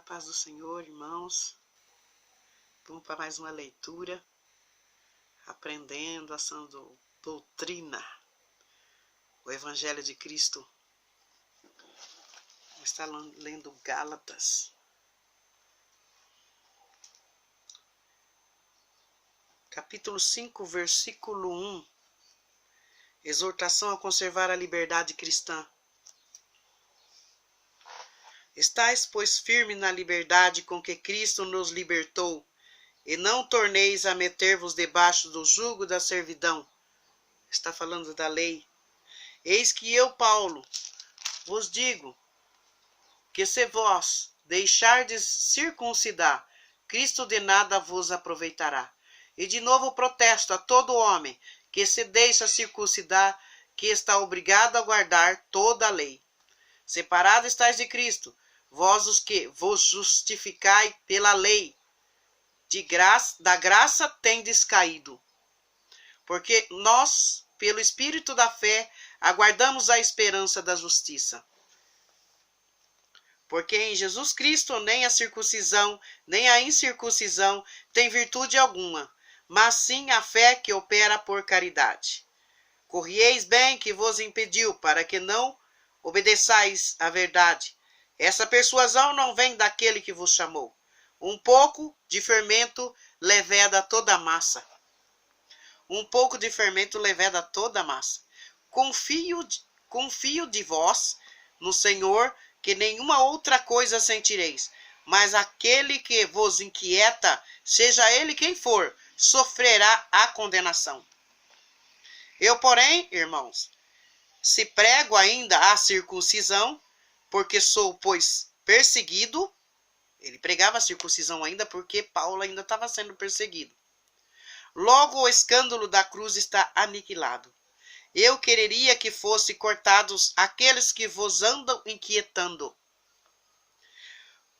paz do Senhor, irmãos. Vamos para mais uma leitura, aprendendo a sã doutrina, o Evangelho de Cristo. Vou estar lendo Gálatas. Capítulo 5, versículo 1. Exortação a conservar a liberdade cristã. Estais, pois, firme na liberdade com que Cristo nos libertou, e não torneis a meter-vos debaixo do jugo da servidão. Está falando da lei. Eis que eu, Paulo, vos digo que se vós deixardes circuncidar, Cristo de nada vos aproveitará. E de novo protesto a todo homem que se deixa circuncidar, que está obrigado a guardar toda a lei. Separado estáis de Cristo, vós os que vos justificai pela lei, da graça tendes caído. Porque nós, pelo Espírito da fé, aguardamos a esperança da justiça. Porque em Jesus Cristo nem a circuncisão, nem a incircuncisão tem virtude alguma, mas sim a fé que opera por caridade. Corrieis bem que vos impediu, para que não obedeçais à verdade. Essa persuasão não vem daquele que vos chamou. Um pouco de fermento leveda toda a massa. Um pouco de fermento leveda toda a massa. Confio de vós no Senhor, que nenhuma outra coisa sentireis. Mas aquele que vos inquieta, seja ele quem for, sofrerá a condenação. Eu, porém, irmãos, se prego ainda a circuncisão, porque sou, pois, perseguido. Ele pregava a circuncisão ainda porque Paulo ainda estava sendo perseguido. Logo o escândalo da cruz está aniquilado. Eu quereria que fossem cortados aqueles que vos andam inquietando.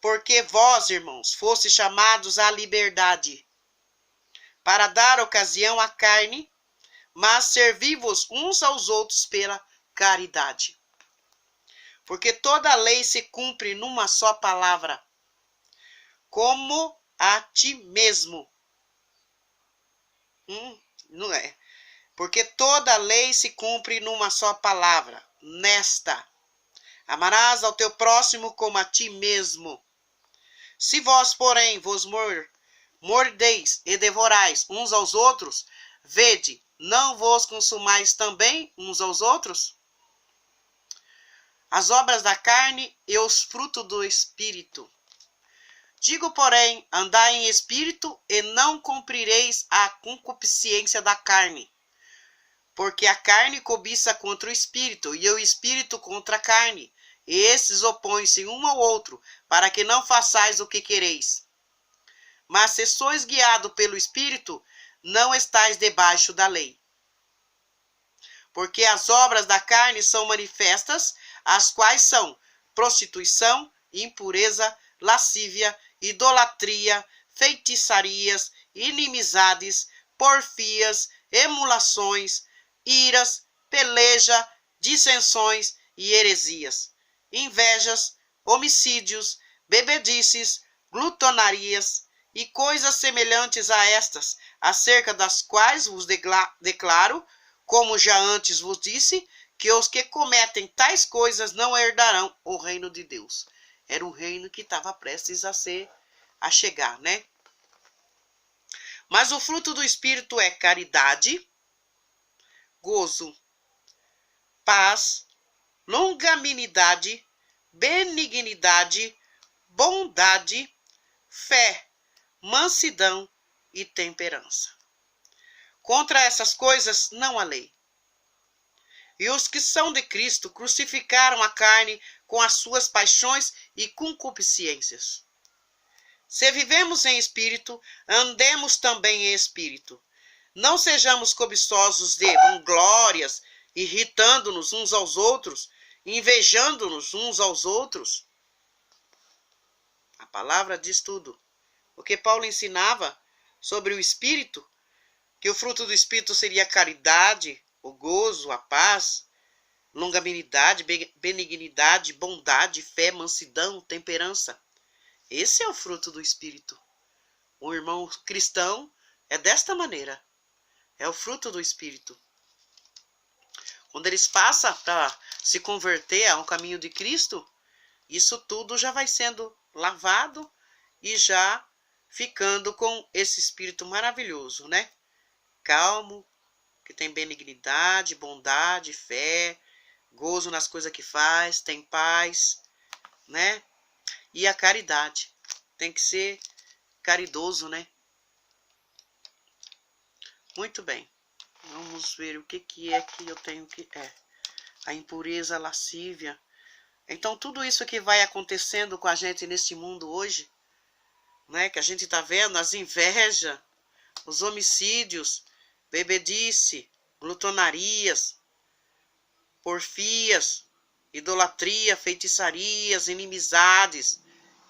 Porque vós, irmãos, foste chamados à liberdade, para dar ocasião à carne, mas servi-vos uns aos outros pela caridade. Porque toda a lei se cumpre numa só palavra, como a ti mesmo. Não é. Porque toda a lei se cumpre numa só palavra, nesta: amarás ao teu próximo como a ti mesmo. Se vós, porém, vos mordeis e devorais uns aos outros, vede, não vos consumais também uns aos outros? As obras da carne e os frutos do Espírito. Digo, porém, andai em Espírito e não cumprireis a concupiscência da carne. Porque a carne cobiça contra o Espírito, e o Espírito contra a carne. E esses opõem-se um ao outro, para que não façais o que quereis. Mas se sois guiados pelo Espírito, não estáis debaixo da lei. Porque as obras da carne são manifestas, as quais são prostituição, impureza, lascívia, idolatria, feitiçarias, inimizades, porfias, emulações, iras, peleja, dissensões e heresias, invejas, homicídios, bebedices, glutonarias e coisas semelhantes a estas, acerca das quais vos declaro, como já antes vos disse, que os que cometem tais coisas não herdarão o reino de Deus. Era um reino que estava prestes a chegar, né? Mas o fruto do Espírito é caridade, gozo, paz, longanimidade, benignidade, bondade, fé, mansidão e temperança. Contra essas coisas não há lei. E os que são de Cristo crucificaram a carne com as suas paixões e concupiscências. Se vivemos em espírito, andemos também em espírito. Não sejamos cobiçosos de vanglórias, irritando-nos uns aos outros, invejando-nos uns aos outros. A palavra diz tudo. O que Paulo ensinava sobre o espírito, que o fruto do espírito seria a caridade, o gozo, a paz, longanimidade, benignidade, bondade, fé, mansidão, temperança. Esse é o fruto do Espírito. O irmão cristão é desta maneira. É o fruto do Espírito. Quando eles passam para se converter ao caminho de Cristo, isso tudo já vai sendo lavado e já ficando com esse Espírito maravilhoso, né? Calmo, que tem benignidade, bondade, fé, gozo nas coisas que faz, tem paz, né? E a caridade. Tem que ser caridoso, né? Muito bem. Vamos ver o que é que eu tenho que... a impureza, a lascívia. Então, tudo isso que vai acontecendo com a gente nesse mundo hoje, né? Que a gente está vendo, as invejas, os homicídios, bebedice, glutonarias, porfias, idolatria, feitiçarias, inimizades,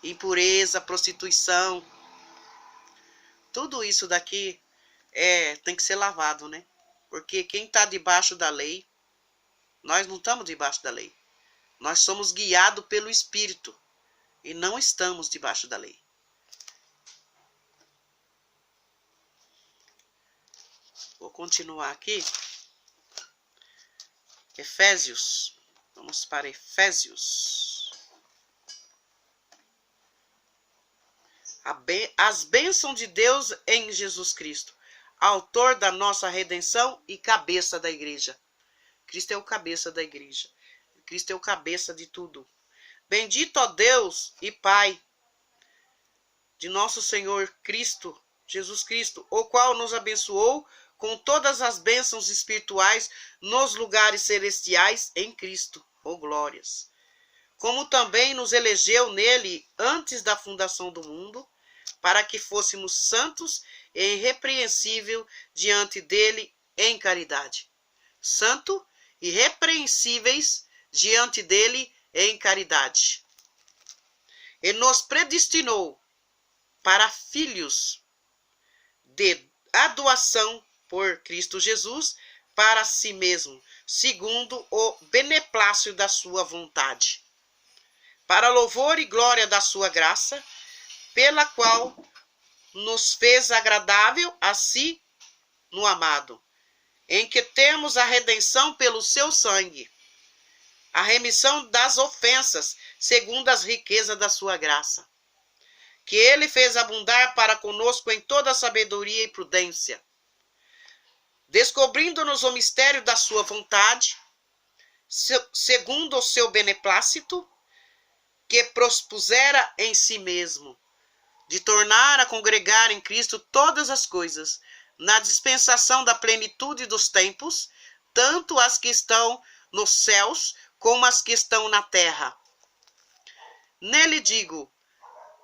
impureza, prostituição. Tudo isso daqui tem que ser lavado, né? Porque quem está debaixo da lei, nós não estamos debaixo da lei. Nós somos guiados pelo Espírito e não estamos debaixo da lei. Vou continuar aqui. Efésios. Vamos para Efésios. As bênçãos de Deus em Jesus Cristo, autor da nossa redenção e cabeça da igreja. Cristo é o cabeça da igreja. Cristo é o cabeça de tudo. Bendito ó Deus e Pai de nosso Senhor Cristo, Jesus Cristo, o qual nos abençoou com todas as bênçãos espirituais nos lugares celestiais em Cristo. Oh glórias! Como também nos elegeu nele antes da fundação do mundo, para que fôssemos santos e irrepreensível diante dele em caridade. Santo e irrepreensíveis diante dele em caridade. E nos predestinou para filhos de adoção por Cristo Jesus para si mesmo, segundo o beneplácito da sua vontade, para louvor e glória da sua graça, pela qual nos fez agradável a si no amado, em que temos a redenção pelo seu sangue, a remissão das ofensas, segundo as riquezas da sua graça, que ele fez abundar para conosco em toda sabedoria e prudência, descobrindo-nos o mistério da sua vontade, segundo o seu beneplácito, que prospusera em si mesmo, de tornar a congregar em Cristo todas as coisas, na dispensação da plenitude dos tempos, tanto as que estão nos céus, como as que estão na terra. Nele digo,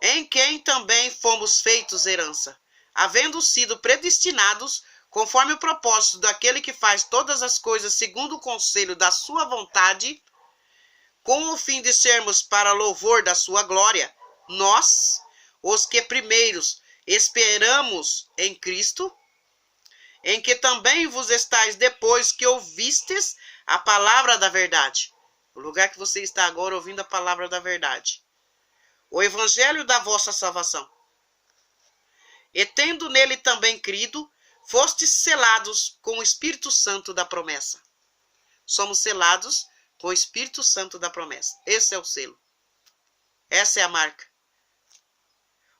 em quem também fomos feitos herança, havendo sido predestinados, conforme o propósito daquele que faz todas as coisas segundo o conselho da sua vontade, com o fim de sermos para louvor da sua glória, nós, os que primeiros esperamos em Cristo, em que também vos estáis depois que ouvistes a palavra da verdade. O lugar que você está agora ouvindo a palavra da verdade. O evangelho da vossa salvação. E tendo nele também crido, fostes selados com o Espírito Santo da promessa. Somos selados com o Espírito Santo da promessa. Esse é o selo. Essa é a marca.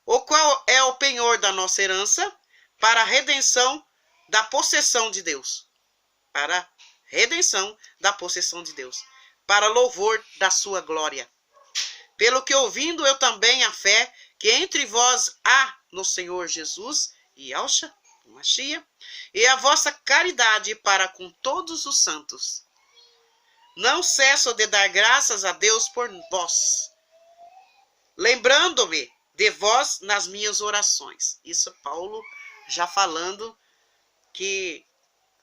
O qual é o penhor da nossa herança para a redenção da possessão de Deus. Para a redenção da possessão de Deus. Para louvor da sua glória. Pelo que ouvindo eu também a fé que entre vós há no Senhor Jesus e Yahshua, Machia, e a vossa caridade para com todos os santos. Não cesso de dar graças a Deus por vós, lembrando-me de vós nas minhas orações. Isso é Paulo já falando que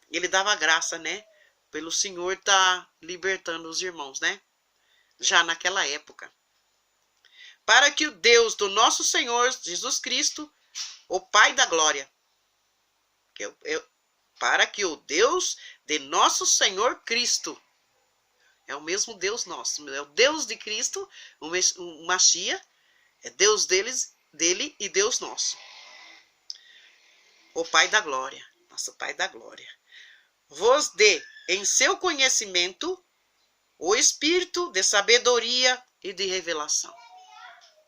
ele dava graça, né? Pelo Senhor estar libertando os irmãos, né? Já naquela época. Para que o Deus do nosso Senhor Jesus Cristo, o Pai da glória, para que o Deus de nosso Senhor Cristo, é o mesmo Deus nosso, é o Deus de Cristo, o Machia, É Deus dele e Deus nosso. O Pai da glória, nosso Pai da glória, vos dê em seu conhecimento o espírito de sabedoria e de revelação.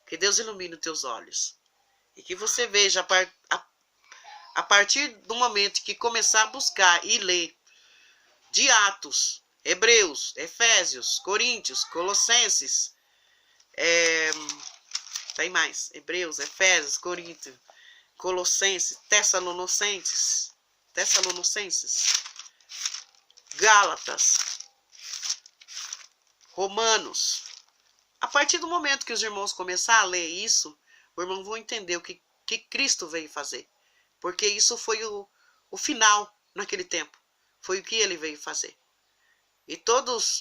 Que Deus ilumine os teus olhos e que você veja a partir do momento que começar a buscar e ler de Atos, Hebreus, Efésios, Coríntios, Colossenses, tem mais, Hebreus, Efésios, Coríntios, Colossenses, Tessalonicenses, Gálatas, Romanos. A partir do momento que os irmãos começarem a ler isso, os irmãos vão entender o que Cristo veio fazer. Porque isso foi o final naquele tempo. Foi o que ele veio fazer. E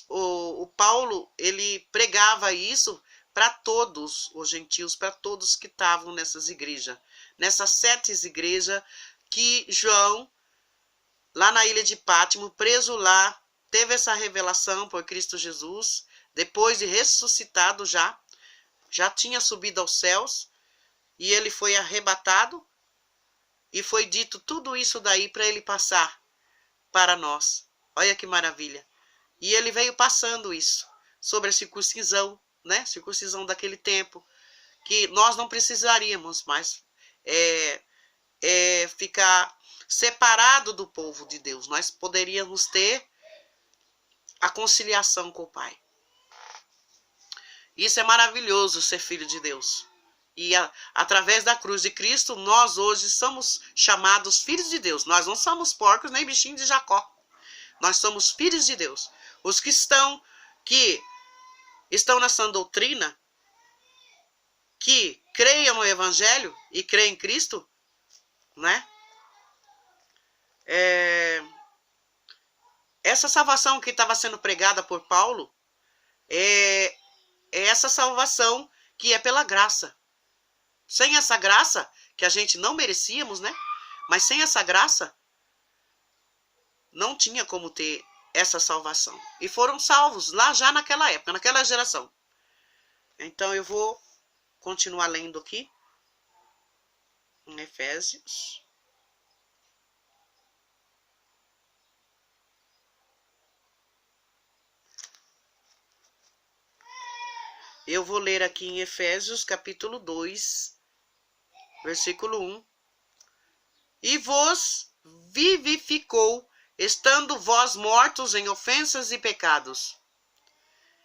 o Paulo, ele pregava isso para todos os gentios, para todos que estavam nessas igrejas. Nessas 7 igrejas que João, lá na ilha de Pátimo, preso lá, teve essa revelação por Cristo Jesus, depois de ressuscitado já tinha subido aos céus, e ele foi arrebatado, e foi dito tudo isso daí para ele passar para nós. Olha que maravilha. E ele veio passando isso, sobre a circuncisão, né? Circuncisão daquele tempo, que nós não precisaríamos mais ficar separado do povo de Deus. Nós poderíamos ter a conciliação com o Pai. Isso é maravilhoso, ser filho de Deus. E através da cruz de Cristo, nós hoje somos chamados filhos de Deus. Nós não somos porcos nem bichinhos de Jacó. Nós somos filhos de Deus. Os que estão nessa doutrina, que creiam no Evangelho e creem em Cristo, né? Essa salvação que estava sendo pregada por Paulo é essa salvação que é pela graça. Sem essa graça, que a gente não merecíamos, né? Mas sem essa graça, não tinha como ter essa salvação. E foram salvos lá já naquela época, naquela geração. Então eu vou continuar lendo aqui. Em Efésios. Eu vou ler aqui em Efésios, capítulo 2, versículo 1. E vos vivificou, estando vós mortos em ofensas e pecados,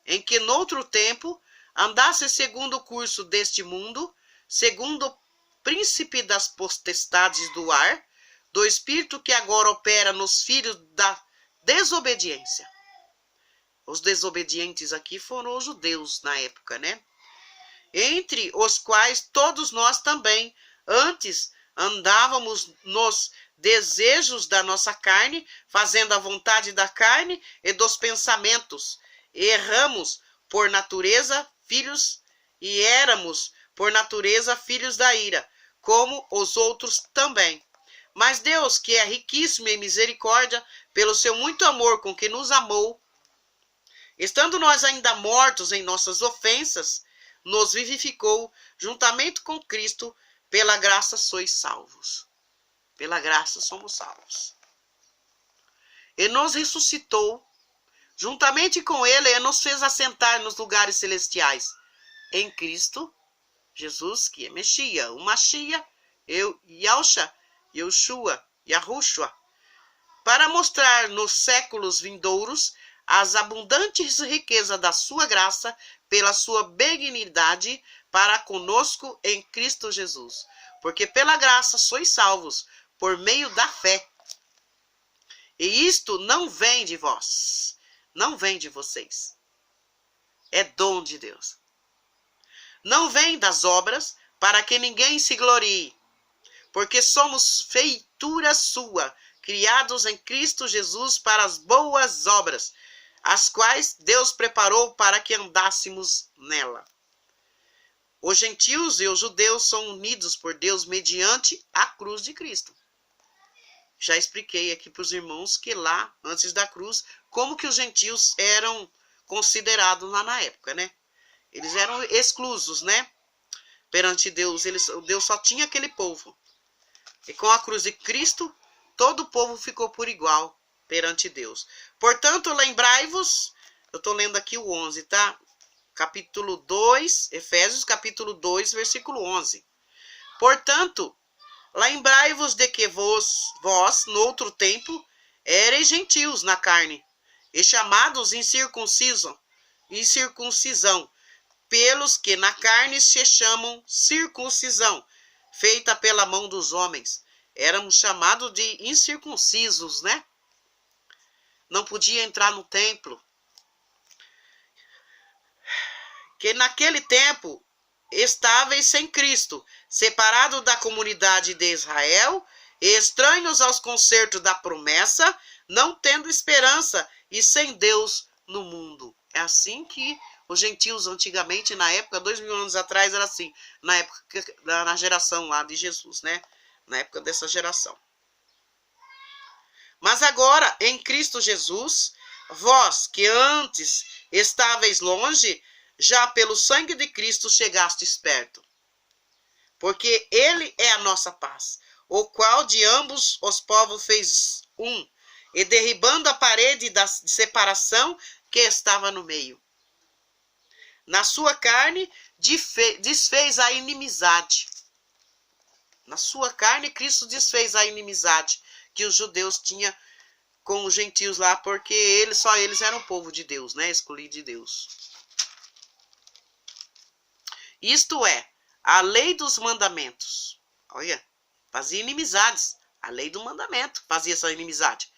em que noutro tempo andasse segundo o curso deste mundo, segundo o príncipe das potestades do ar, do espírito que agora opera nos filhos da desobediência. Os desobedientes aqui foram os judeus na época, né? Entre os quais todos nós também, antes, andávamos nos desejos da nossa carne, fazendo a vontade da carne e dos pensamentos. Erramos por natureza filhos, e éramos por natureza filhos da ira, como os outros também. Mas Deus, que é riquíssimo em misericórdia, pelo seu muito amor com que nos amou, estando nós ainda mortos em nossas ofensas, nos vivificou juntamente com Cristo. Pela graça sois salvos. Pela graça somos salvos. E nos ressuscitou, juntamente com ele, e nos fez assentar nos lugares celestiais, em Cristo Jesus, que é Mexia, o Machia, Yahushua, para mostrar nos séculos vindouros as abundantes riquezas da sua graça, pela sua benignidade para conosco em Cristo Jesus. Porque pela graça sois salvos, por meio da fé. E isto não vem de vós, não vem de vocês. É dom de Deus. Não vem das obras, para que ninguém se glorie. Porque somos feitura sua, criados em Cristo Jesus para as boas obras, as quais Deus preparou para que andássemos nela. Os gentios e os judeus são unidos por Deus mediante a cruz de Cristo. Já expliquei aqui para os irmãos que lá, antes da cruz, como que os gentios eram considerados lá na época, né? Eles eram exclusos, né? perante Deus. Deus só tinha aquele povo. E com a cruz de Cristo, todo o povo ficou por igual perante Deus. Portanto, lembrai-vos, eu estou lendo aqui o 11, tá? Capítulo 2, Efésios, capítulo 2, versículo 11. Portanto, lembrai-vos de que vós, no outro tempo, ereis gentios na carne, e chamados incircuncisão, pelos que na carne se chamam circuncisão, feita pela mão dos homens. Éramos chamados de incircuncisos, né? Não podia entrar no templo. Que naquele tempo estáveis sem Cristo, separados da comunidade de Israel, e estranhos aos concertos da promessa, não tendo esperança e sem Deus no mundo. É assim que os gentios antigamente, na época, 2000 anos atrás, era assim, na geração lá de Jesus, né? Na época dessa geração. Mas agora, em Cristo Jesus, vós que antes estáveis longe, já pelo sangue de Cristo chegastes perto. Porque ele é a nossa paz, o qual de ambos os povos fez um, e derribando a parede de separação que estava no meio. Na sua carne desfez a inimizade. Na sua carne, Cristo desfez a inimizade que os judeus tinham com os gentios lá, porque só eles eram o povo de Deus, né? Escolhido de Deus. Isto é, a lei dos mandamentos. Olha, fazia inimizades. A lei do mandamento fazia essa inimizade.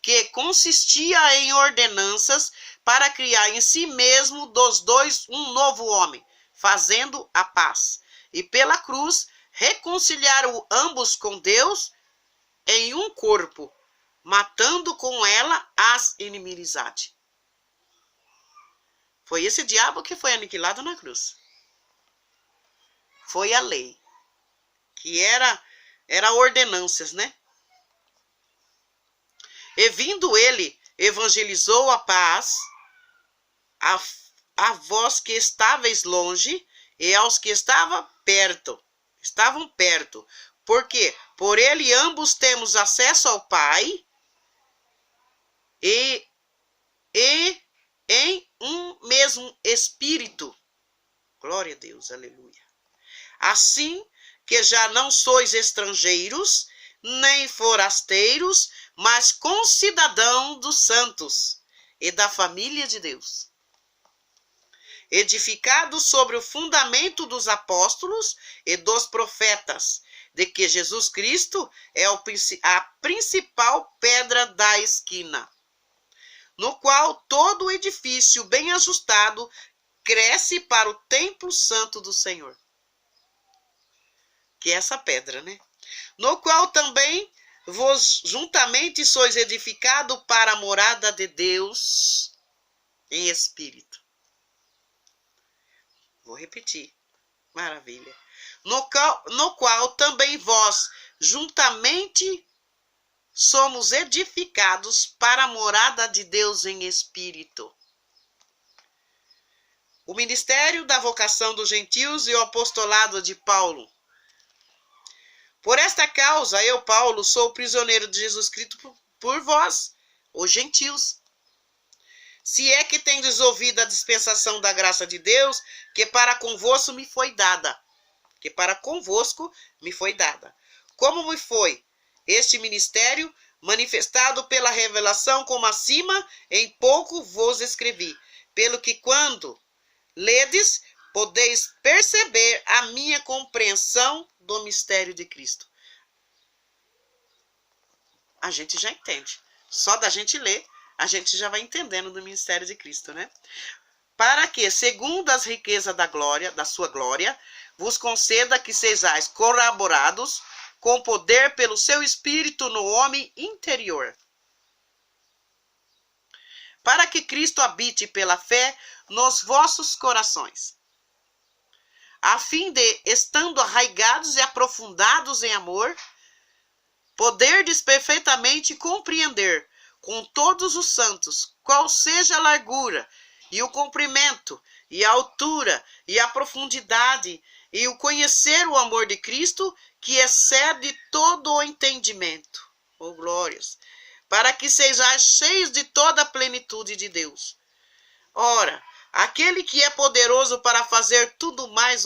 Que consistia em ordenanças para criar em si mesmo dos dois um novo homem, fazendo a paz. E pela cruz, reconciliar ambos com Deus em um corpo, matando com ela as inimizades. Foi esse diabo que foi aniquilado na cruz. Foi a lei, que era ordenanças, né? E vindo ele, evangelizou a paz a vós que estáveis longe e aos que estavam perto. Porque por ele ambos temos acesso ao Pai e em um mesmo Espírito. Glória a Deus, aleluia. Assim que já não sois estrangeiros, nem forasteiros, mas concidadão dos santos e da família de Deus. Edificados sobre o fundamento dos apóstolos e dos profetas, de que Jesus Cristo é a principal pedra da esquina, no qual todo o edifício bem ajustado cresce para o templo santo do Senhor. Que é essa pedra, né? No qual também vos juntamente sois edificado para a morada de Deus em espírito. Vou repetir. Maravilha. No qual também vós juntamente somos edificados para a morada de Deus em espírito. O ministério da vocação dos gentios e o apostolado de Paulo. Por esta causa, eu, Paulo, sou prisioneiro de Jesus Cristo por vós, os gentios. Se é que tendes ouvido a dispensação da graça de Deus, que para convosco me foi dada. Como me foi este ministério, manifestado pela revelação, como acima, em pouco vos escrevi. Pelo que quando ledes, podeis perceber a minha compreensão do mistério de Cristo. A gente já entende. Só da gente ler, a gente já vai entendendo do mistério de Cristo, né? Para que, segundo as riquezas da sua glória, vos conceda que sejais corroborados com poder pelo seu Espírito no homem interior. Para que Cristo habite pela fé nos vossos corações, a fim de, estando arraigados e aprofundados em amor, poderdes perfeitamente compreender com todos os santos qual seja a largura e o comprimento e a altura e a profundidade, e o conhecer o amor de Cristo, que excede todo o entendimento. Oh, glórias! Para que sejais cheios de toda a plenitude de Deus. Ora, aquele que é poderoso para fazer tudo mais,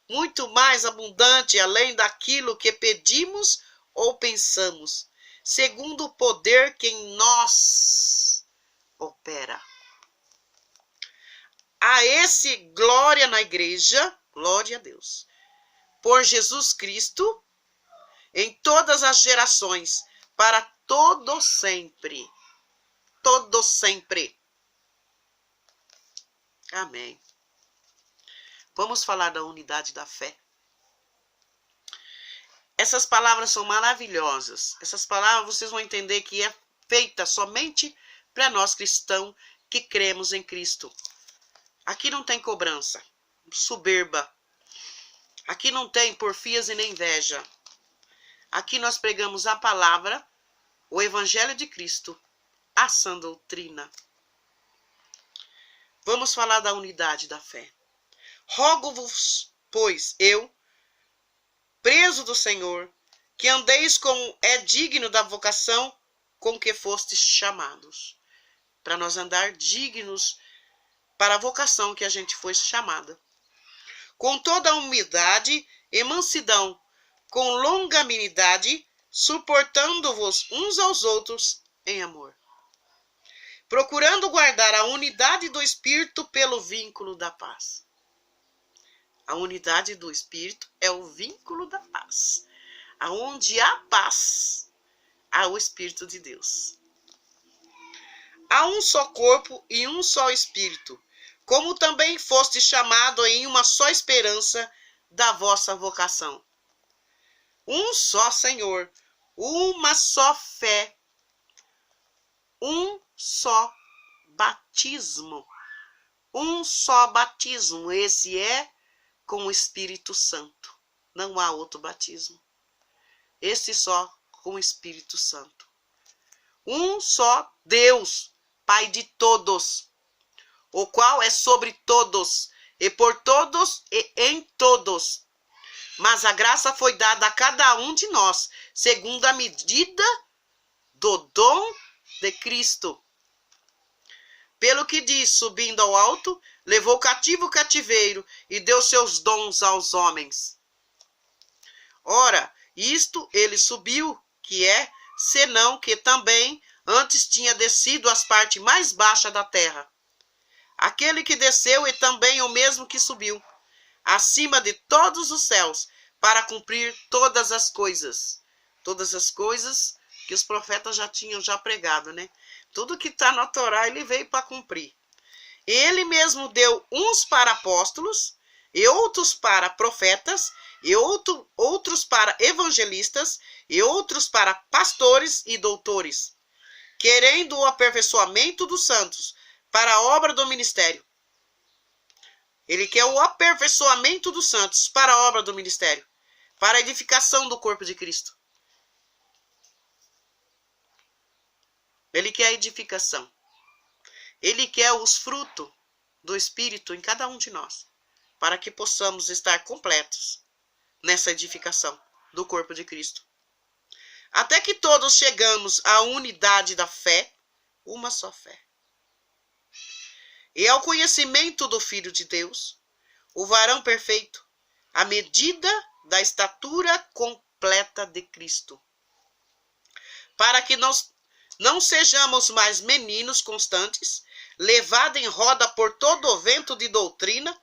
muito mais abundante, além daquilo que pedimos ou pensamos, segundo o poder que em nós opera. A esse glória na igreja, glória a Deus, por Jesus Cristo, em todas as gerações, para todo sempre. Todo sempre. Amém. Vamos falar da unidade da fé. Essas palavras são maravilhosas. Essas palavras vocês vão entender que é feita somente para nós cristãos que cremos em Cristo. Aqui não tem cobrança, soberba. Aqui não tem porfias e nem inveja. Aqui nós pregamos a palavra, o evangelho de Cristo, a sã doutrina. Vamos falar da unidade da fé. Rogo-vos, pois, eu, preso do Senhor, que andeis como é digno da vocação com que fostes chamados. Para nós andar dignos para a vocação que a gente foi chamada. Com toda a humildade e mansidão, com longanimidade, suportando-vos uns aos outros em amor. Procurando guardar a unidade do Espírito pelo vínculo da paz. A unidade do Espírito é o vínculo da paz. Aonde há paz, há o Espírito de Deus. Há um só corpo e um só Espírito, como também foste chamado em uma só esperança da vossa vocação. Um só Senhor, uma só fé, um só batismo. Um só batismo, esse é com o Espírito Santo. Não há outro batismo. Esse só com o Espírito Santo. Um só Deus, Pai de todos, o qual é sobre todos, e por todos e em todos. Mas a graça foi dada a cada um de nós, segundo a medida do dom de Cristo. Pelo que diz, subindo ao alto, levou cativo o cativeiro e deu seus dons aos homens. Ora, isto ele subiu, que é, senão que também antes tinha descido às partes mais baixas da terra. Aquele que desceu é também o mesmo que subiu, acima de todos os céus, para cumprir todas as coisas. Todas as coisas que os profetas já tinham pregado, né? Tudo que está na Torá, ele veio para cumprir. Ele mesmo deu uns para apóstolos, e outros para profetas, e outros para evangelistas, e outros para pastores e doutores, querendo o aperfeiçoamento dos santos, para a obra do ministério. Ele quer o aperfeiçoamento dos santos para a obra do ministério, para a edificação do corpo de Cristo. Ele quer a edificação. Ele quer os frutos do Espírito em cada um de nós, para que possamos estar completos nessa edificação do corpo de Cristo. Até que todos chegamos à unidade da fé, uma só fé. E ao conhecimento do Filho de Deus, o varão perfeito, à medida da estatura completa de Cristo. Para que nós não sejamos mais meninos constantes, levados em roda por todo o vento de doutrina,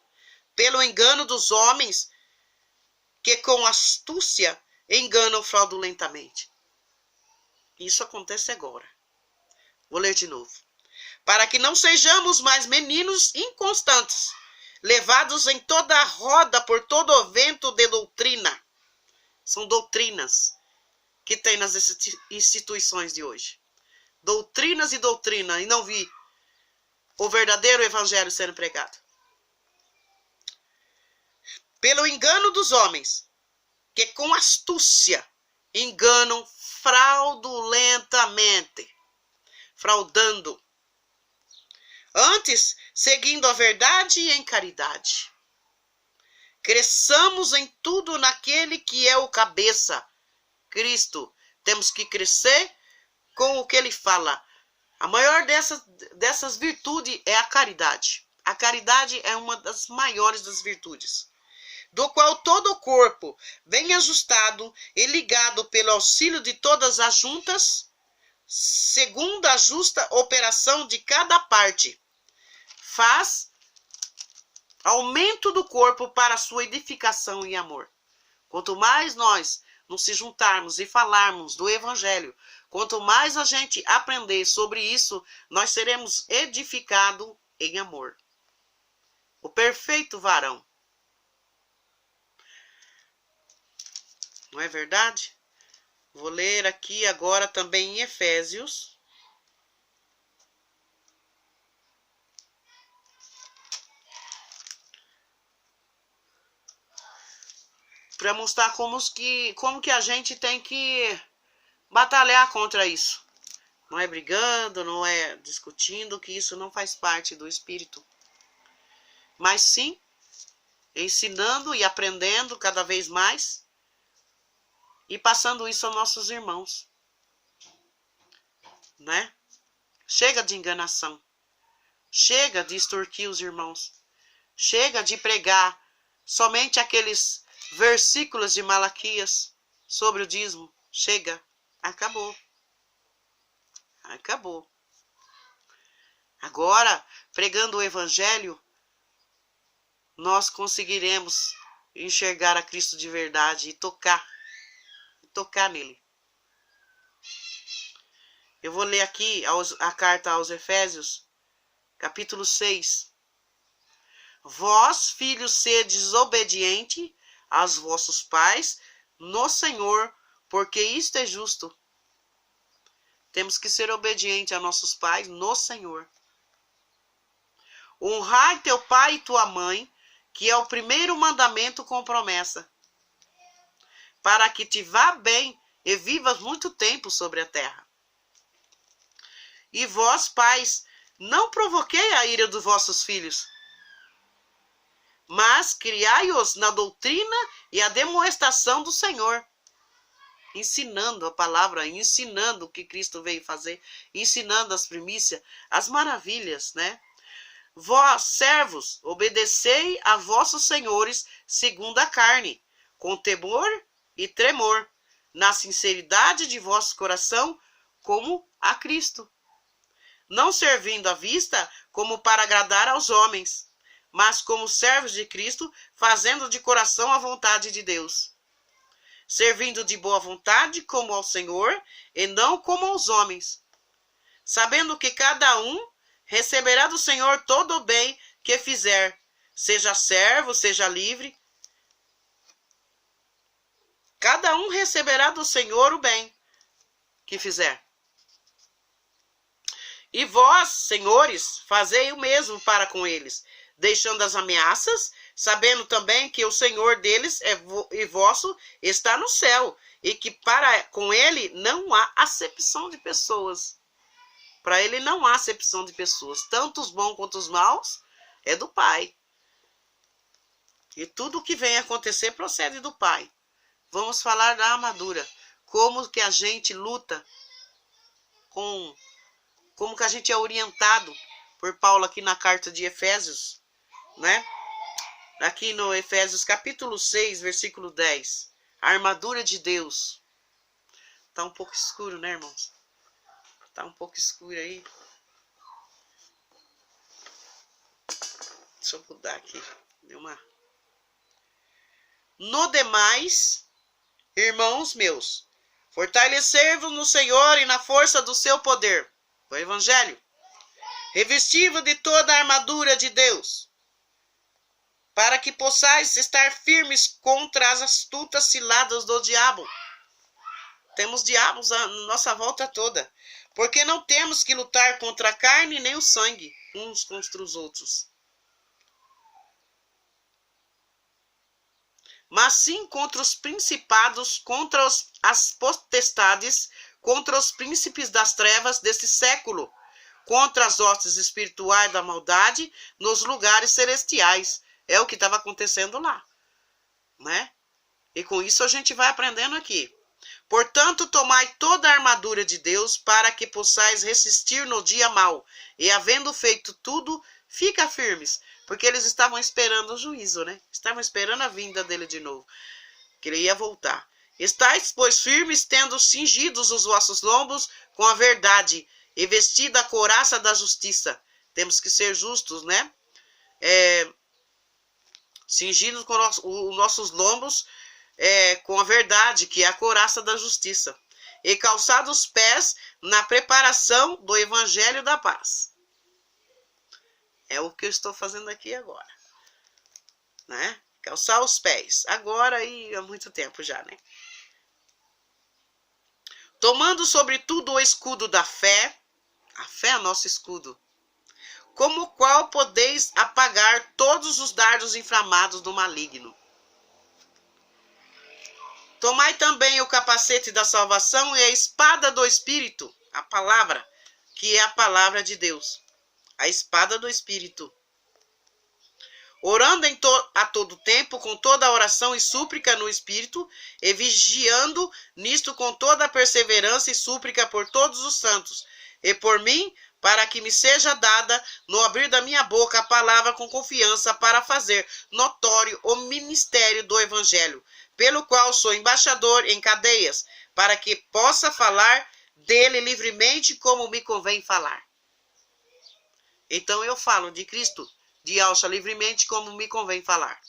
pelo engano dos homens, que com astúcia enganam fraudulentamente. Isso acontece agora. Vou ler de novo. Para que não sejamos mais meninos inconstantes, levados em toda a roda por todo o vento de doutrina. São doutrinas que tem nas instituições de hoje. Doutrinas e doutrina, e não vi o verdadeiro evangelho sendo pregado. Pelo engano dos homens, que com astúcia enganam fraudulentamente, fraudando. Antes, seguindo a verdade em caridade. Cresçamos em tudo naquele que é o cabeça, Cristo. Temos que crescer com o que ele fala. A maior dessas virtudes é a caridade. A caridade é uma das maiores das virtudes, do qual todo o corpo, bem ajustado e ligado pelo auxílio de todas as juntas, segundo a justa operação de cada parte, faz aumento do corpo para sua edificação e amor. Quanto mais nós nos se juntarmos e falarmos do Evangelho, quanto mais a gente aprender sobre isso, nós seremos edificados em amor. O perfeito varão. Não é verdade? Vou ler aqui agora também em Efésios. Para mostrar como que a gente tem que batalhar contra isso. Não é brigando, não é discutindo, que isso não faz parte do espírito. Mas sim, ensinando e aprendendo cada vez mais e passando isso aos nossos irmãos. Né? Chega de enganação. Chega de extorquir os irmãos. Chega de pregar somente aqueles versículos de Malaquias sobre o dízimo. Chega. Acabou. Acabou. Agora, pregando o Evangelho, nós conseguiremos enxergar a Cristo de verdade e tocar nele. Eu vou ler aqui a carta aos Efésios, capítulo 6. Vós, filhos, sedes obedientes aos vossos pais no Senhor, porque isto é justo. Temos que ser obedientes a nossos pais no Senhor. Honrai teu pai e tua mãe, que é o primeiro mandamento com promessa, para que te vá bem e vivas muito tempo sobre a terra. E vós, pais, não provoquei a ira dos vossos filhos, mas criai-os na doutrina e a demonstração do Senhor. Ensinando a palavra, ensinando o que Cristo veio fazer, ensinando as primícias, as maravilhas, né? Vós, servos, obedecei a vossos senhores segundo a carne, com temor e tremor, na sinceridade de vosso coração, como a Cristo. Não servindo à vista, como para agradar aos homens, mas como servos de Cristo, fazendo de coração a vontade de Deus. Servindo de boa vontade, como ao Senhor, e não como aos homens. Sabendo que cada um receberá do Senhor todo o bem que fizer, seja servo, seja livre. Cada um receberá do Senhor o bem que fizer. E vós, senhores, fazei o mesmo para com eles, deixando as ameaças, sabendo também que o Senhor deles e vosso está no céu, e que para com ele não há acepção de pessoas. Para ele não há acepção de pessoas. Tanto os bons quanto os maus é do Pai. E tudo o que vem acontecer procede do Pai. Vamos falar da armadura. Como que a gente luta como que a gente é orientado por Paulo aqui na carta de Efésios, né? Aqui no Efésios capítulo 6, versículo 10. A armadura de Deus. Tá um pouco escuro, né, irmãos? Tá um pouco escuro aí. Deixa eu mudar aqui. No demais, irmãos meus, fortalecei-vos no Senhor e na força do seu poder. O Evangelho. Revesti-vos de toda a armadura de Deus, para que possais estar firmes contra as astutas ciladas do diabo. Temos diabos à nossa volta toda. Porque não temos que lutar contra a carne nem o sangue, uns contra os outros. Mas sim contra os principados, contra as potestades, contra os príncipes das trevas deste século, contra as hostes espirituais da maldade nos lugares celestiais. É o que estava acontecendo lá. né? E com isso a gente vai aprendendo aqui. Portanto, tomai toda a armadura de Deus para que possais resistir no dia mau. E havendo feito tudo, fica firmes. Porque eles estavam esperando o juízo, né? Estavam esperando a vinda dele de novo. Que ele ia voltar. Estais, pois, firmes, tendo cingidos os vossos lombos com a verdade e vestida a couraça da justiça. Temos que ser justos, né? Cingidos com os nossos lombos com a verdade, que é a couraça da justiça. E calçados os pés na preparação do evangelho da paz. É o que eu estou fazendo aqui agora. Né? Calçar os pés. Agora e há muito tempo já, né? Tomando sobretudo o escudo da fé. A fé é nosso escudo. Como o qual podeis apagar todos os dardos inflamados do maligno. Tomai também o capacete da salvação e a espada do Espírito, a palavra, que é a palavra de Deus. A espada do Espírito. Orando a todo tempo, com toda a oração e súplica no Espírito, e vigiando nisto com toda a perseverança e súplica por todos os santos, e por mim, para que me seja dada, no abrir da minha boca, a palavra com confiança para fazer notório o ministério do Evangelho, pelo qual sou embaixador em cadeias, para que possa falar dele livremente como me convém falar. Então eu falo de Cristo, de alça livremente como me convém falar.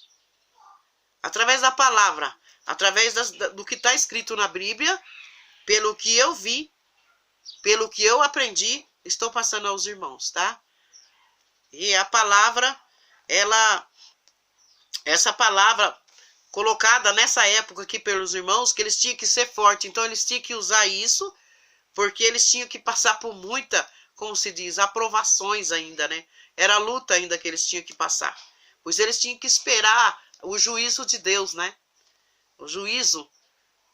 Através da palavra, através do que está escrito na Bíblia, pelo que eu vi, pelo que eu aprendi, estou passando aos irmãos, tá? E a palavra, essa palavra colocada nessa época aqui pelos irmãos, que eles tinham que ser fortes, então eles tinham que usar isso, porque eles tinham que passar por muita, como se diz, aprovações ainda, né? Era luta ainda que eles tinham que passar. Pois eles tinham que esperar o juízo de Deus, né? O juízo.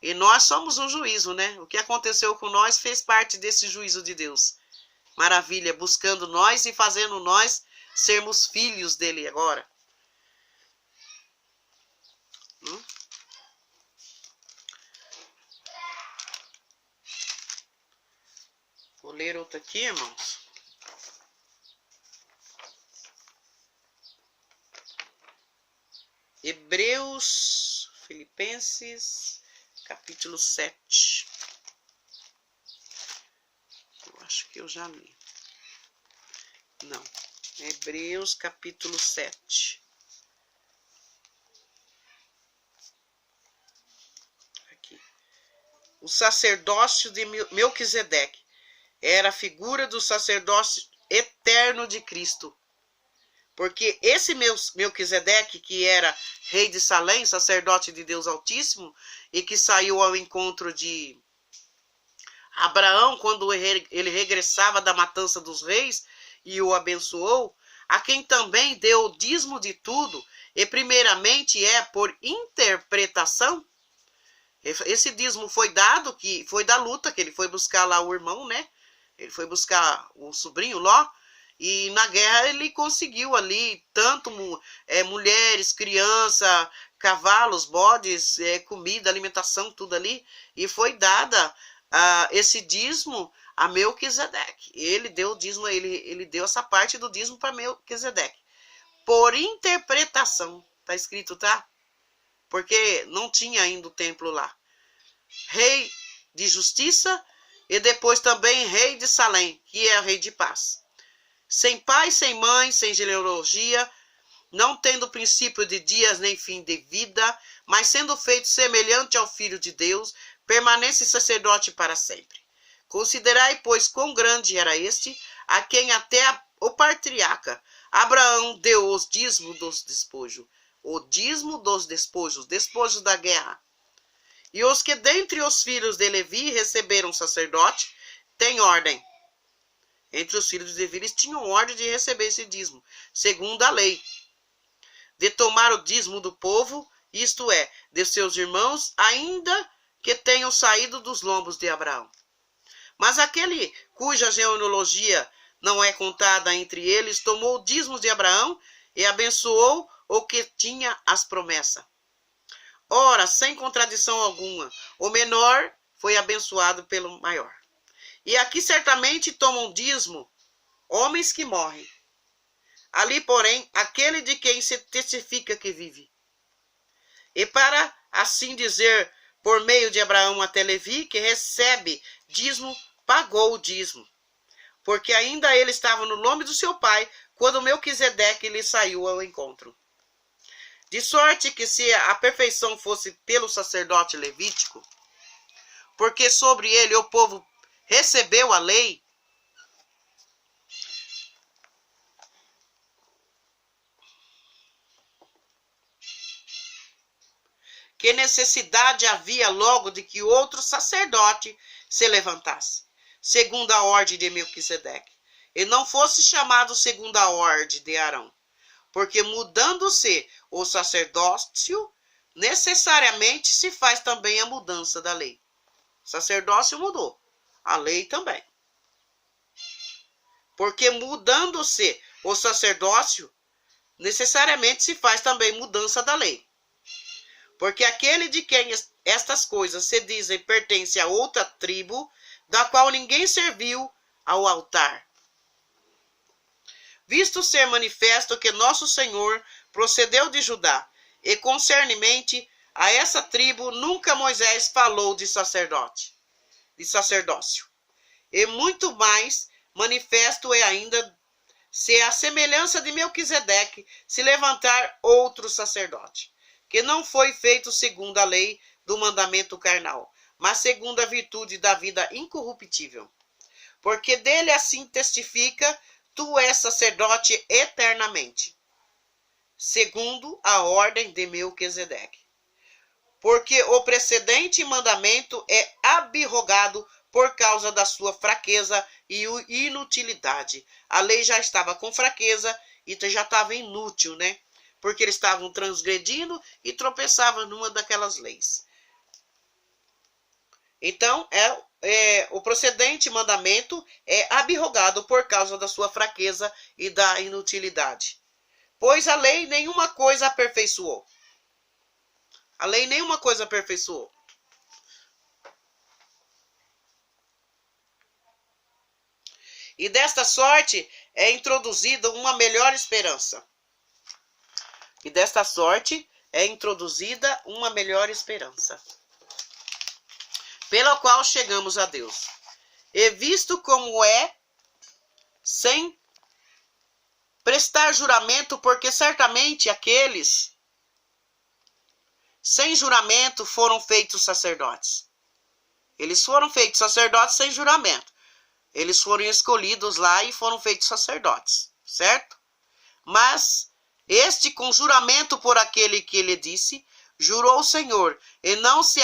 E nós somos o juízo, né? O que aconteceu com nós fez parte desse juízo de Deus. Maravilha, buscando nós e fazendo nós sermos filhos dele agora. Vou ler outra aqui, irmãos. Hebreus, Filipenses, capítulo 7. Eu acho que eu já li. Não. Hebreus, capítulo 7. Aqui. O sacerdócio de Melquisedeque era a figura do sacerdócio eterno de Cristo. Porque esse Melquisedeque, que era rei de Salém, sacerdote de Deus Altíssimo, e que saiu ao encontro de Abraão, quando ele regressava da matança dos reis, e o abençoou, a quem também deu o dízimo de tudo, e primeiramente por interpretação. Esse dízimo foi dado, que foi da luta, que ele foi buscar lá o irmão, né? Ele foi buscar o sobrinho Ló, e na guerra ele conseguiu ali, tanto mulheres, crianças, cavalos, bodes, comida, alimentação, tudo ali. E foi dada esse dízimo a Melquisedeque. Ele deu o dízimo, ele deu essa parte do dízimo para Melquisedeque. Por interpretação, tá escrito, tá? Porque não tinha ainda o templo lá. Rei de justiça e depois também rei de Salém, que é o rei de paz. Sem pai, sem mãe, sem genealogia, não tendo princípio de dias nem fim de vida, mas sendo feito semelhante ao Filho de Deus, permanece sacerdote para sempre. Considerai, pois, quão grande era este, a quem até o patriarca Abraão deu os dízimos dos despojos. O dízimo dos despojos da guerra. E os que dentre os filhos de Levi receberam sacerdote, têm ordem. Entre os filhos de Levi, eles tinham ordem de receber esse dízimo, segundo a lei. De tomar o dízimo do povo, isto é, de seus irmãos, ainda que tenham saído dos lombos de Abraão. Mas aquele cuja genealogia não é contada entre eles, tomou o dízimo de Abraão e abençoou o que tinha as promessas. Ora, sem contradição alguma, o menor foi abençoado pelo maior. E aqui certamente tomam dízimo homens que morrem. Ali, porém, aquele de quem se testifica que vive. E para assim dizer, por meio de Abraão até Levi, que recebe dízimo, pagou o dízimo. Porque ainda ele estava no nome do seu pai, quando Melquisedeque lhe saiu ao encontro. De sorte que se a perfeição fosse pelo sacerdote levítico, porque sobre ele o povo recebeu a lei, que necessidade havia logo de que outro sacerdote se levantasse, segundo a ordem de Melquisedeque, e não fosse chamado segundo a ordem de Arão. Porque mudando-se o sacerdócio, necessariamente se faz também a mudança da lei. O sacerdócio mudou, a lei também. Porque mudando-se o sacerdócio, necessariamente se faz também mudança da lei. Porque aquele de quem estas coisas se dizem pertence a outra tribo, da qual ninguém serviu ao altar. Visto ser manifesto que nosso Senhor procedeu de Judá, e concernente a essa tribo nunca Moisés falou de sacerdócio. E muito mais manifesto é ainda se a semelhança de Melquisedeque se levantar outro sacerdote, que não foi feito segundo a lei do mandamento carnal, mas segundo a virtude da vida incorruptível. Porque dele assim testifica: tu és sacerdote eternamente, segundo a ordem de Melquisedeque. Porque o precedente mandamento é abrogado por causa da sua fraqueza e inutilidade. A lei já estava com fraqueza e já estava inútil, né? Porque eles estavam transgredindo e tropeçavam numa daquelas leis. Então, o procedente mandamento é abrogado por causa da sua fraqueza e da inutilidade. Pois a lei nenhuma coisa aperfeiçoou. A lei nenhuma coisa aperfeiçoou. E desta sorte é introduzida uma melhor esperança. Pela qual chegamos a Deus. E visto como é, sem prestar juramento, porque certamente aqueles sem juramento foram feitos sacerdotes. Eles foram feitos sacerdotes sem juramento. Eles foram escolhidos lá e foram feitos sacerdotes, certo? Mas este com juramento por aquele que lhe disse, jurou o Senhor, e não se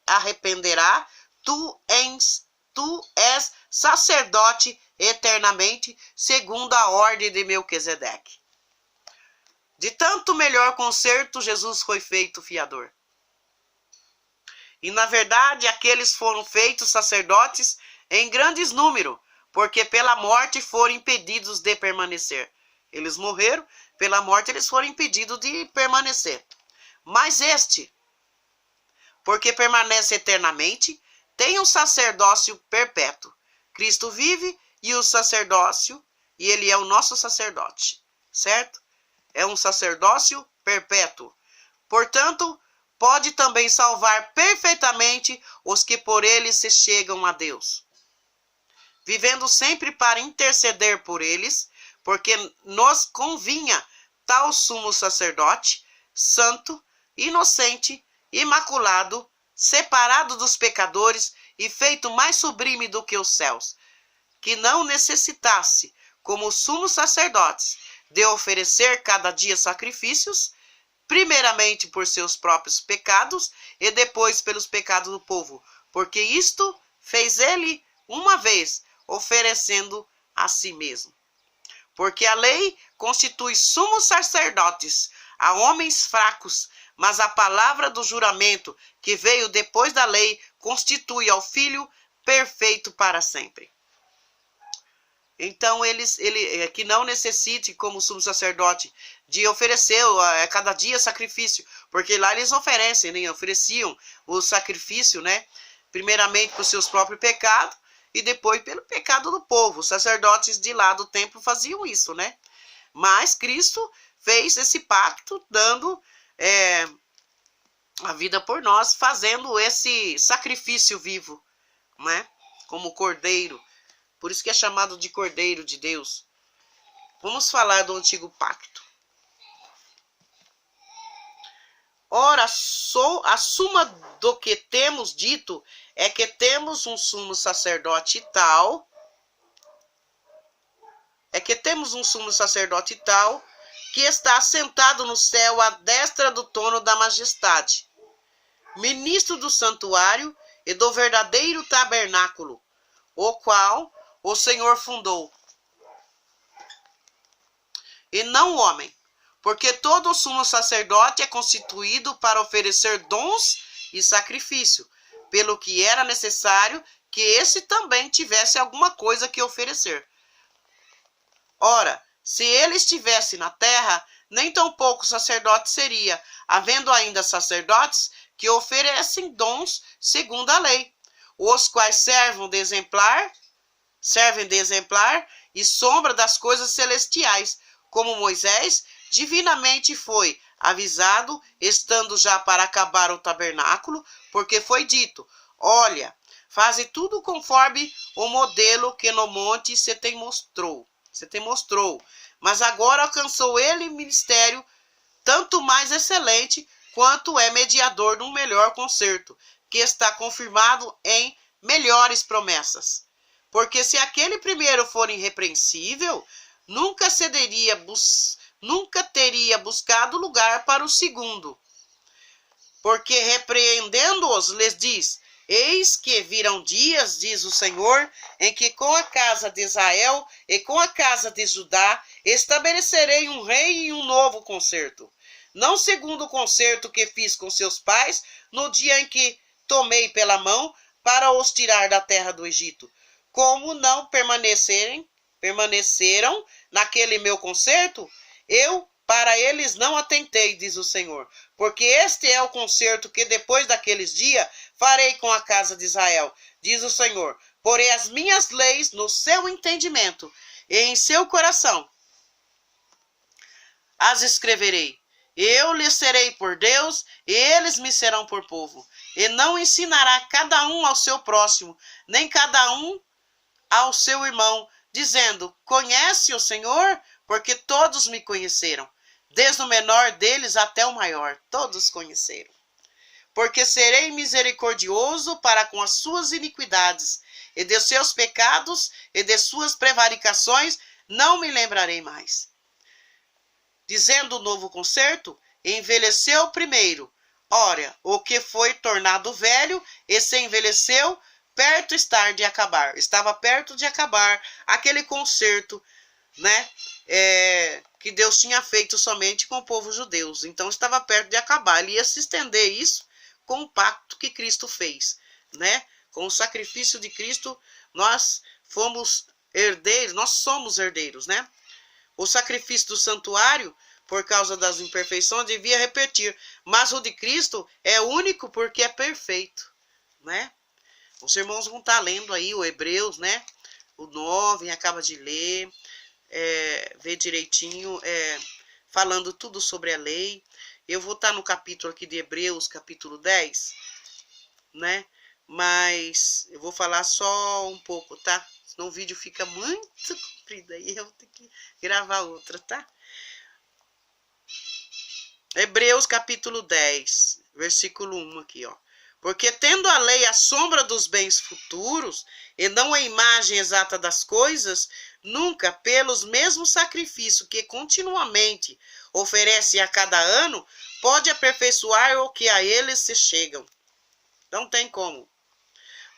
arrependerá, tu és sacerdote eternamente, segundo a ordem de Melquisedeque. De tanto melhor concerto, Jesus foi feito fiador. E na verdade, aqueles foram feitos sacerdotes em grandes número, porque pela morte foram impedidos de permanecer. Eles morreram, pela morte eles foram impedidos de permanecer. Mas este, porque permanece eternamente, tem um sacerdócio perpétuo. Cristo vive e o sacerdócio, e ele é o nosso sacerdote, certo? É um sacerdócio perpétuo. Portanto, pode também salvar perfeitamente os que por ele se chegam a Deus, vivendo sempre para interceder por eles, porque nos convinha tal sumo sacerdote, santo, inocente, imaculado, separado dos pecadores e feito mais sublime do que os céus, que não necessitasse, como sumos sacerdotes, de oferecer cada dia sacrifícios, primeiramente por seus próprios pecados e depois pelos pecados do povo, porque isto fez ele uma vez, oferecendo a si mesmo. Porque a lei constitui sumos sacerdotes a homens fracos, mas a palavra do juramento que veio depois da lei constitui ao Filho perfeito para sempre. Então, ele que não necessite, como sumo sacerdote, de oferecer a cada dia sacrifício, porque lá eles oferecem, né? Ofereciam o sacrifício, né? Primeiramente por seus próprios pecados e depois pelo pecado do povo. Os sacerdotes de lá do templo faziam isso, né? Mas Cristo fez esse pacto, dando a vida por nós, fazendo esse sacrifício vivo, né? Como cordeiro. Por isso que é chamado de Cordeiro de Deus. Vamos falar do antigo pacto. Ora, a suma do que temos dito é que temos um sumo sacerdote tal, que está sentado no céu à destra do trono da majestade, ministro do santuário e do verdadeiro tabernáculo, o qual o Senhor fundou, e não o homem, porque todo sumo sacerdote é constituído para oferecer dons e sacrifício, pelo que era necessário que esse também tivesse alguma coisa que oferecer. Ora, se ele estivesse na terra, nem tampouco sacerdote seria, havendo ainda sacerdotes que oferecem dons segundo a lei, os quais servem de exemplar e sombra das coisas celestiais, como Moisés divinamente foi avisado, estando já para acabar o tabernáculo, porque foi dito: olha, faze tudo conforme o modelo que no monte se te mostrou. Mas agora alcançou ele ministério tanto mais excelente, quanto é mediador de um melhor concerto, que está confirmado em melhores promessas. Porque se aquele primeiro for irrepreensível, nunca teria buscado lugar para o segundo. Porque repreendendo-os, lhes diz: eis que virão dias, diz o Senhor, em que com a casa de Israel e com a casa de Judá estabelecerei um rei e um novo concerto. Não segundo o concerto que fiz com seus pais no dia em que tomei pela mão para os tirar da terra do Egito, como não permaneceram naquele meu concerto, eu para eles não atentei, diz o Senhor, porque este é o concerto que depois daqueles dias farei com a casa de Israel, diz o Senhor. Porei as minhas leis no seu entendimento e em seu coração as escreverei. Eu lhes serei por Deus e eles me serão por povo. E não ensinará cada um ao seu próximo, nem cada um ao seu irmão, dizendo: conhece o Senhor? Porque todos me conheceram, desde o menor deles até o maior, todos conheceram. Porque serei misericordioso para com as suas iniquidades, e de seus pecados e de suas prevaricações não me lembrarei mais. Dizendo o novo concerto, envelheceu primeiro. Ora, o que foi tornado velho, esse envelheceu, estava perto de acabar aquele concerto, né, que Deus tinha feito somente com o povo judeu. Então estava perto de acabar. Ele ia se estender isso com o pacto que Cristo fez, né? Com o sacrifício de Cristo, nós somos herdeiros, né? O sacrifício do santuário, por causa das imperfeições, devia repetir, mas o de Cristo é único porque é perfeito, né? Os irmãos vão estar lendo aí o Hebreus, né? O 9, acaba de ler, ver direitinho, falando tudo sobre a lei. Eu vou estar no capítulo aqui de Hebreus, capítulo 10, né? Mas eu vou falar só um pouco, tá? Senão o vídeo fica muito comprido, aí eu vou ter que gravar outra, tá? Hebreus, capítulo 10, versículo 1 aqui, ó. Porque tendo a lei a sombra dos bens futuros, e não a imagem exata das coisas, nunca, pelos mesmos sacrifícios que continuamente oferece a cada ano, pode aperfeiçoar o que a eles se chegam. Não tem como.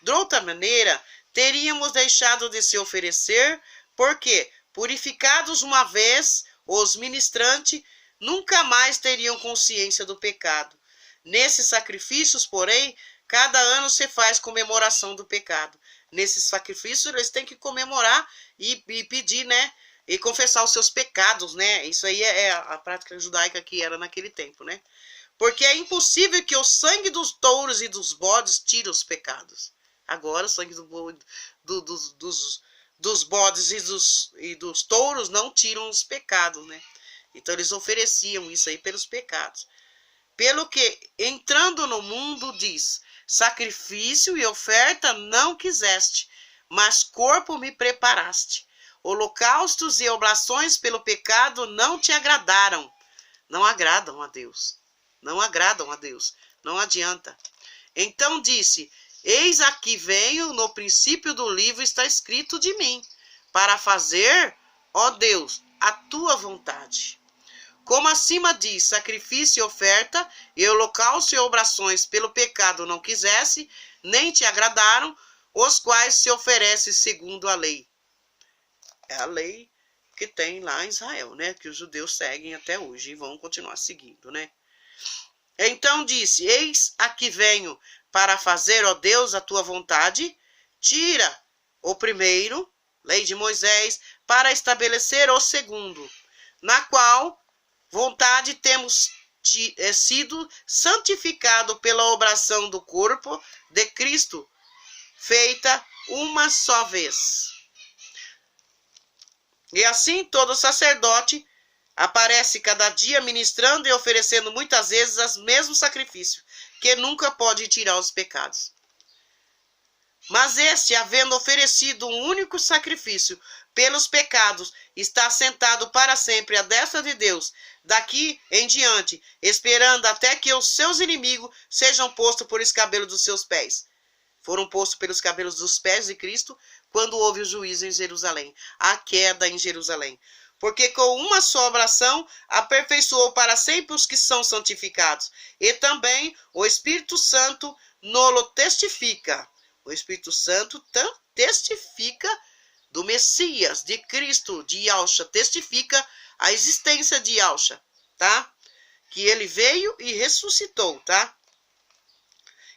De outra maneira, teríamos deixado de se oferecer, porque, purificados uma vez, os ministrantes nunca mais teriam consciência do pecado. Nesses sacrifícios, porém, cada ano se faz comemoração do pecado. nesses sacrifícios, eles têm que comemorar e pedir, né? E confessar os seus pecados, né? Isso aí é a prática judaica que era naquele tempo, né? Porque é impossível que o sangue dos touros e dos bodes tire os pecados. Agora o sangue dos bodes e dos touros não tiram os pecados, né? Então eles ofereciam isso aí pelos pecados. Pelo que, entrando no mundo, diz: sacrifício e oferta não quiseste, mas corpo me preparaste. Holocaustos e oblações pelo pecado não te agradaram. Não agradam a Deus. Não agradam a Deus. Não adianta. Então disse: eis aqui venho, no princípio do livro está escrito de mim, para fazer, ó Deus, a tua vontade. Como acima diz: sacrifício e oferta, e holocausto e oblações pelo pecado não quisesse, nem te agradaram, os quais se oferece segundo a lei. É a lei que tem lá em Israel, né? Que os judeus seguem até hoje e vão continuar seguindo, né? Então disse: eis aqui venho para fazer, ó Deus, a tua vontade. Tira o primeiro, lei de Moisés, para estabelecer o segundo, na qual vontade temos sido santificado pela obração do corpo de Cristo, feita uma só vez. E assim todo sacerdote aparece cada dia ministrando e oferecendo muitas vezes os mesmos sacrifícios, que nunca pode tirar os pecados. Mas este, havendo oferecido um único sacrifício pelos pecados, está sentado para sempre à destra de Deus, daqui em diante, esperando até que os seus inimigos sejam postos por escabelo dos seus pés. Foram postos pelos cabelos dos pés de Cristo quando houve o juízo em Jerusalém, a queda em Jerusalém. Porque com uma só oração aperfeiçoou para sempre os que são santificados. E também o Espírito Santo nolo testifica. O Espírito Santo testifica do Messias, de Cristo, de Yahshua, testifica a existência de Yahshua, tá? Que ele veio e ressuscitou, tá?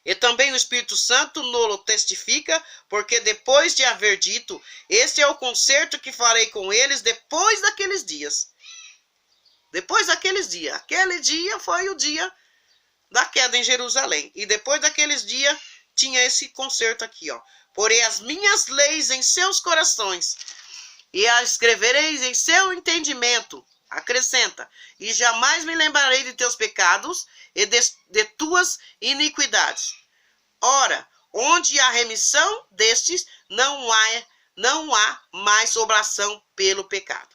E também o Espírito Santo nolo testifica, porque depois de haver dito: este é o concerto que farei com eles depois daqueles dias. Depois daqueles dias. Aquele dia foi o dia da queda em Jerusalém. E depois daqueles dias tinha esse concerto aqui, ó. Porei as minhas leis em seus corações e as escrevereis em seu entendimento. Acrescenta: e jamais me lembrarei de teus pecados e de tuas iniquidades. Ora, onde há remissão destes, não há mais oblação pelo pecado.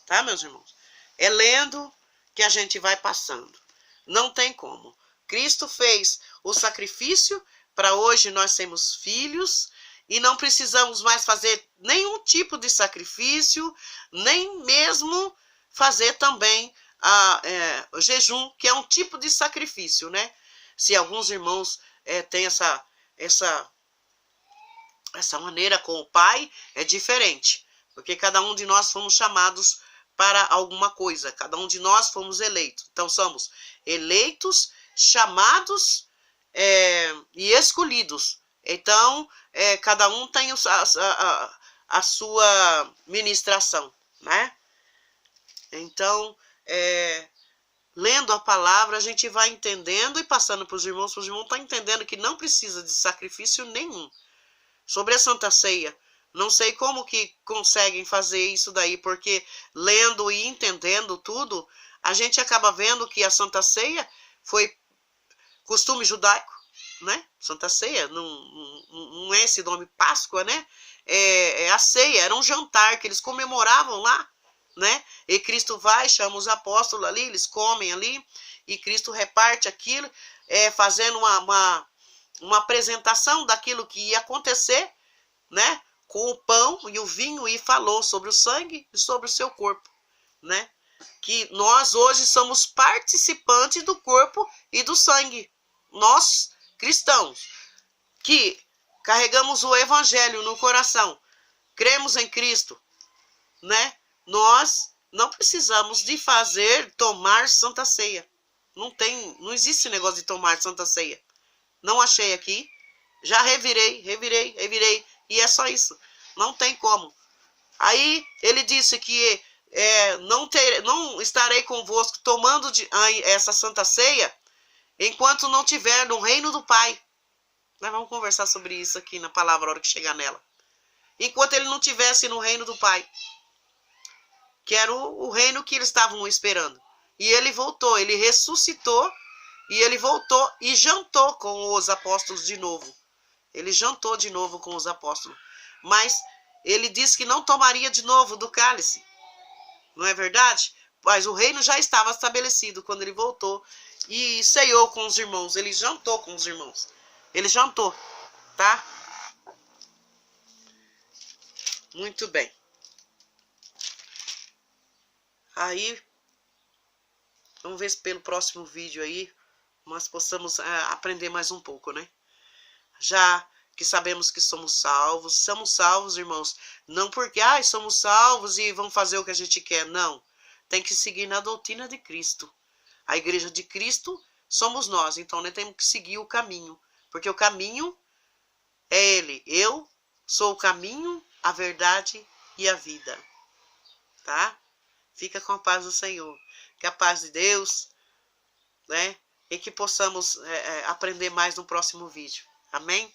Tá, meus irmãos? É lendo que a gente vai passando. Não tem como. Cristo fez o sacrifício para hoje nós sermos filhos e não precisamos mais fazer nenhum tipo de sacrifício, nem mesmo fazer também o jejum, que é um tipo de sacrifício, né? Se alguns irmãos têm essa maneira com o Pai, é diferente, porque cada um de nós fomos chamados para alguma coisa, cada um de nós fomos eleitos. Então somos eleitos, chamados e escolhidos. Então cada um tem a sua ministração, né? Então lendo a palavra a gente vai entendendo e passando para os irmãos estão entendendo que não precisa de sacrifício nenhum. Sobre a Santa Ceia, não sei como que conseguem fazer isso daí, porque lendo e entendendo tudo, a gente acaba vendo que a Santa Ceia foi costume judaico, né? Santa Ceia, não é esse nome Páscoa, né? É a ceia, era um jantar que eles comemoravam lá, né? E Cristo vai, chama os apóstolos ali, eles comem ali, e Cristo reparte aquilo, fazendo uma apresentação daquilo que ia acontecer, né? Com o pão e o vinho, e falou sobre o sangue e sobre o seu corpo, né? Que nós hoje somos participantes do corpo e do sangue. Nós, cristãos, que carregamos o evangelho no coração, cremos em Cristo, né? Nós não precisamos de tomar Santa Ceia. Não existe negócio de tomar Santa Ceia. Não achei aqui. Já revirei, e é só isso. Não tem como. Aí ele disse que não estarei convosco tomando essa santa ceia enquanto não tiver no reino do Pai. Nós vamos conversar sobre isso aqui na palavra, a hora que chegar nela. Enquanto ele não estivesse no reino do Pai, que era o reino que eles estavam esperando. E ele voltou, ele ressuscitou, e ele voltou e jantou com os apóstolos de novo. Ele jantou de novo com os apóstolos. Mas ele disse que não tomaria de novo do cálice. Não é verdade? Mas o reino já estava estabelecido quando ele voltou e ceiou com os irmãos. Ele jantou com os irmãos. Ele jantou, tá? Muito bem. Aí, vamos ver se pelo próximo vídeo aí nós possamos aprender mais um pouco, né? Já que sabemos que somos salvos, irmãos, não porque, somos salvos e vamos fazer o que a gente quer, não. Tem que seguir na doutrina de Cristo. A igreja de Cristo somos nós, então nós temos que seguir o caminho, porque o caminho é Ele. Eu sou o caminho, a verdade e a vida, tá? Fica com a paz do Senhor, que a paz de Deus, né? E que possamos aprender mais no próximo vídeo. Amém?